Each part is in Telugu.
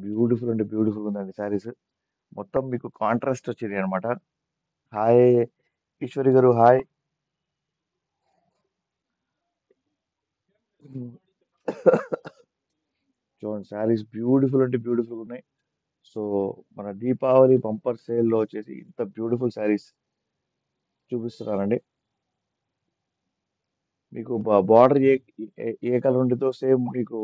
బ్యూటిఫుల్ అంటే బ్యూటిఫుల్ ఉందండి శారీస్. మొత్తం మీకు కాంట్రాస్ట్ వచ్చింది అనమాట. హాయ్ ఈశ్వరి గారు, హాయ్. చూడండి, శారీస్ బ్యూటిఫుల్ అంటే బ్యూటిఫుల్ ఉన్నాయి. సో మన దీపావళి బంపర్ సేల్ లో వచ్చేసి ఇంత బ్యూటిఫుల్ శారీస్ చూపిస్తున్నానండి. మీకు బార్డర్ ఏ కలర్ ఉంటుందో సేమ్ మీకు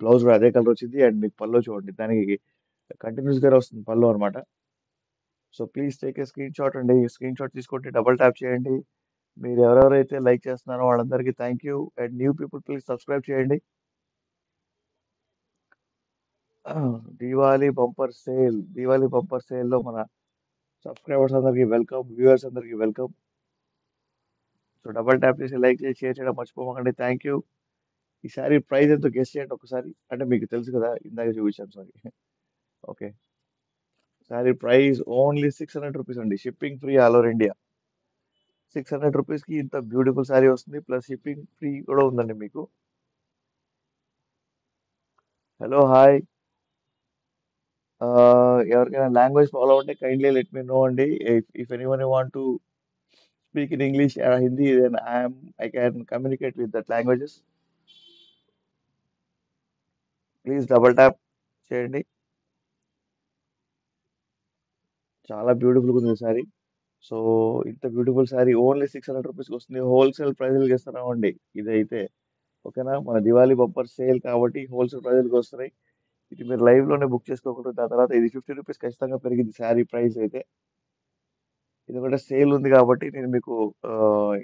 బ్లౌజ్ కూడా అదే కలర్ వచ్చింది. అండ్ మీకు పళ్ళు చూడండి, దానికి కంటిన్యూస్ గా వస్తుంది పళ్ళు అనమాట. So please take a screen shot అండి. స్క్రీన్ షాట్ తీసుకుంటే డబుల్ ట్యాప్ చేయండి. మీరు ఎవరెవరైతే లైక్ చేస్తున్నారో వాళ్ళందరికీ thank you. And new people please subscribe చేయండి. దీవాలి బంపర్ సేల్ లో మన సబ్స్క్రైబర్స్ అందరికి వెల్కమ్, వ్యూవర్స్ అందరికి వెల్కమ్. సో డబల్ ట్యాప్ చేసి లైక్ చేసి షేర్ చేయడం మర్చిపోకండి. Thank you. ఈ సారీ ప్రైస్ ఎంతో గెస్ట్ చేయండి ఒకసారి. అంటే మీకు తెలుసు కదా, ఇందాక చూపించాను, sorry. Okay, sorry price only 600 rupees అండి. Shipping free all over India. 600 rupees కి ఇంత బ్యూటిఫుల్ సారీ వస్తుంది. ప్లస్ షిప్పింగ్ ఫ్రీ కూడా ఉందండి మీకు. Hello, hi. ఎవరికైనా లాంగ్వేజ్ ఫాలో ఉంటే కైండ్లీ లెట్ మీ నో అండి. If anyone want to speak in English or Hindi, then I can communicate with that languages. Please double tap చేయండి. చాలా బ్యూటిఫుల్ ఉంది సారీ. సో ఇంత బ్యూటిఫుల్ సారీ ఓన్లీ 600 రూపీస్కి వస్తుంది. హోల్సేల్ ప్రైజులకి ఇస్తున్నామండి ఇదైతే. ఓకేనా, మన దివాళీ బంపర్ సేల్ కాబట్టి హోల్సేల్ ప్రైజులకి వస్తున్నాయి. ఇది మీరు లైవ్ లోనే బుక్ చేసుకోకూడదు. దాని తర్వాత ఇది 50 రూపీస్ ఖచ్చితంగా పెరిగింది శారీ ప్రైస్ అయితే. ఇది కూడా సేల్ ఉంది కాబట్టి నేను మీకు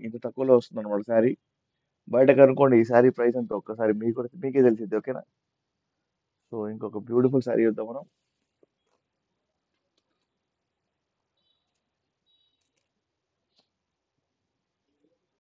ఇంత తక్కువలో వస్తుంది అనమాట శారీ. బయట కనుక్కోండి ఈ శారీ ప్రైస్ అంతా, ఒక్కసారి మీకు మీకే తెలిసింది. ఓకేనా. సో ఇంకొక బ్యూటిఫుల్ శారీ చూద్దాం మనం.